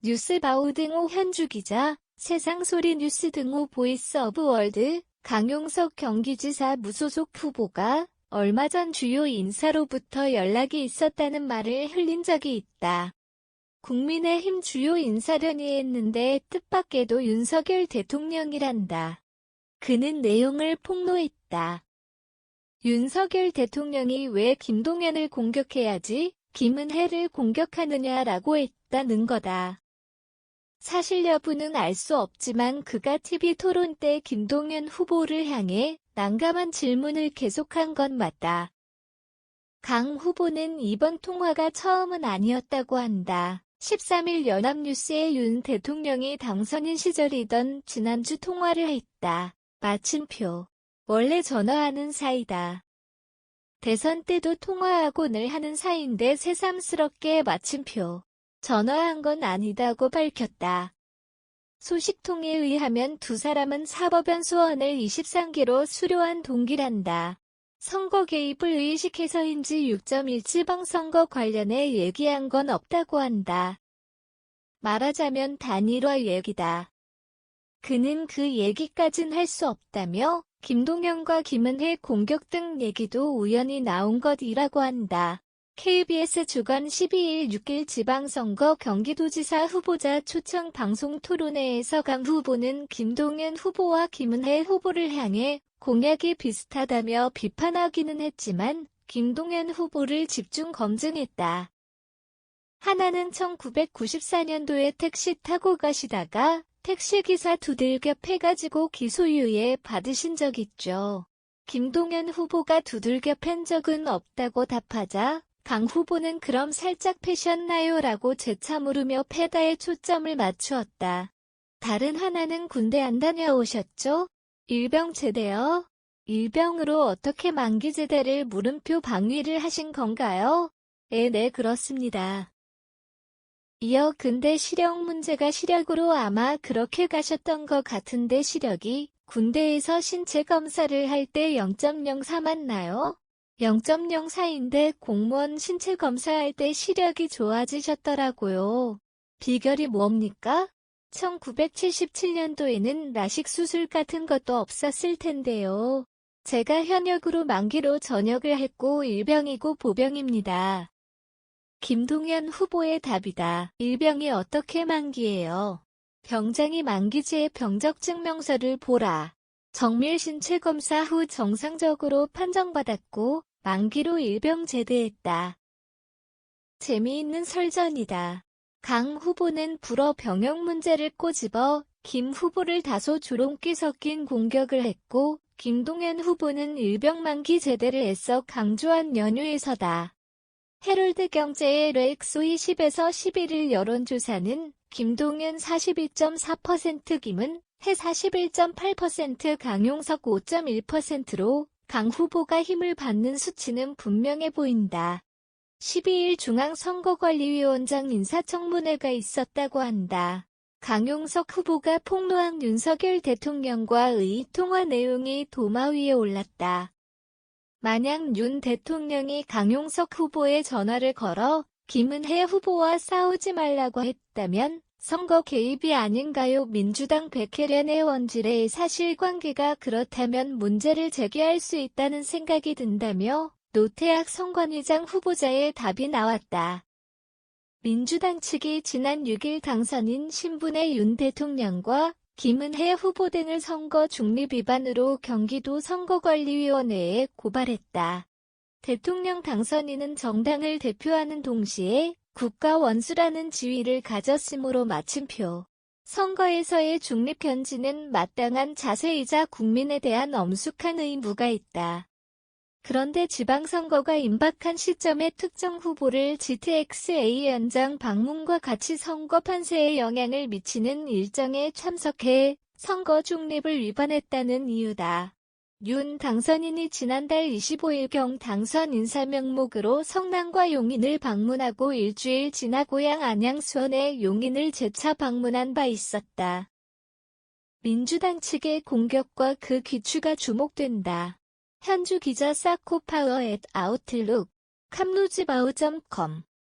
뉴스바우 등호 현주 기자, 세상소리 뉴스 등호 보이스 오브 월드, 강용석 경기지사 무소속 후보가 얼마 전 주요 인사로부터 연락이 있었다는 말을 흘린 적이 있다. 국민의힘 주요 인사련이 했는데 뜻밖에도 윤석열 대통령이란다. 그는 내용을 폭로했다. 윤석열 대통령이 왜 김동연을 공격해야지 김은혜를 공격하느냐라고 했다는 거다. 사실 여부는 알 수 없지만 그가 TV토론 때 김동연 후보를 향해 난감한 질문을 계속한 건 맞다. 강 후보는 이번 통화가 처음은 아니었다고 한다. 13일 연합뉴스에 윤 대통령이 당선인 시절이던 지난주 통화를 했다. 마침표. 원래 전화하는 사이다. 대선 때도 통화하곤 하는 사이인데 새삼스럽게 마침표. 전화한 건 아니다고 밝혔다. 소식통에 의하면 두 사람은 사법연 소원을 23개로 수료한 동기란다. 선거 개입을 의식해서인지 6.1 지방선거 관련해 얘기한 건 없다고 한다. 말하자면 단일화 얘기다. 그는 그 얘기까진 할 수 없다며 김동연과 김은혜 공격 등 얘기도 우연히 나온 것이라고 한다. KBS 주간 12일 6일 지방선거 경기도지사 후보자 초청 방송 토론회에서 강 후보는 김동연 후보와 김은혜 후보를 향해 공약이 비슷하다며 비판하기는 했지만 김동연 후보를 집중 검증했다. 하나는 1994년도에 택시 타고 가시다가 택시기사 두들겨 패가지고 기소유예 받으신 적 있죠. 김동연 후보가 두들겨 팬 적은 없다고 답하자 강 후보는 그럼 살짝 패셨나요? 라고 재차 물으며 패다에 초점을 맞추었다. 다른 하나는 군대 안 다녀오셨죠? 일병 제대요? 일병으로 어떻게 만기 제대를 물음표 방위를 하신 건가요? 네 그렇습니다. 이어 근데 시력 문제가 시력으로 아마 그렇게 가셨던 것 같은데 시력이 군대에서 신체 검사를 할 때 0.04 맞나요? 0.04인데 공무원 신체 검사할 때 시력이 좋아지셨더라고요. 비결이 뭡니까? 1977년도에는 라식 수술 같은 것도 없었을 텐데요. 제가 현역으로 만기로 전역을 했고 일병이고 보병입니다. 김동연 후보의 답이다. 일병이 어떻게 만기예요? 병장이 만기지의 병적증명서를 보라. 정밀 신체 검사 후 정상적으로 판정받았고 만기로 일병 제대했다. 재미있는 설전이다. 강 후보는 불어 병역 문제를 꼬집어 김 후보를 다소 조롱기 섞인 공격을 했고 김동연 후보는 일병 만기 제대를 애써 강조한 연유에서다. 헤럴드 경제의 렉소이 10에서 11일 여론조사는 김동연 42.4%, 김은혜 41.8%, 강용석 5.1%로 강 후보가 힘을 받는 수치는 분명해 보인다. 12일 중앙선거관리위원장 인사청문회가 있었다고 한다. 강용석 후보가 폭로한 윤석열 대통령과의 통화 내용이 도마 위에 올랐다. 만약 윤 대통령이 강용석 후보에 전화를 걸어 김은혜 후보와 싸우지 말라고 했다면 선거 개입이 아닌가요? 민주당 백혜련의 원질의 사실관계가 그렇다면 문제를 제기할 수 있다는 생각이 든다며 노태학 선관위장 후보자의 답이 나왔다. 민주당 측이 지난 6일 당선인 신분의 윤 대통령과 김은혜 후보 등을 선거 중립 위반으로 경기도 선거관리위원회에 고발했다. 대통령 당선인은 정당을 대표하는 동시에 국가 원수라는 지위를 가졌으므로 마침표. 선거에서의 중립 견지는 마땅한 자세이자 국민에 대한 엄숙한 의무가 있다. 그런데 지방선거가 임박한 시점에 특정 후보를 GTX-A 현장 방문과 같이 선거 판세에 영향을 미치는 일정에 참석해 선거 중립을 위반했다는 이유다. 윤 당선인이 지난달 25일경 당선 인사 명목으로 성남과 용인을 방문하고 일주일 지나 고향 안양 수원의 용인을 재차 방문한 바 있었다. 민주당 측의 공격과 그 귀추가 주목된다. 현주 기자 사코파워 @아웃룩, 캄루즈바우.com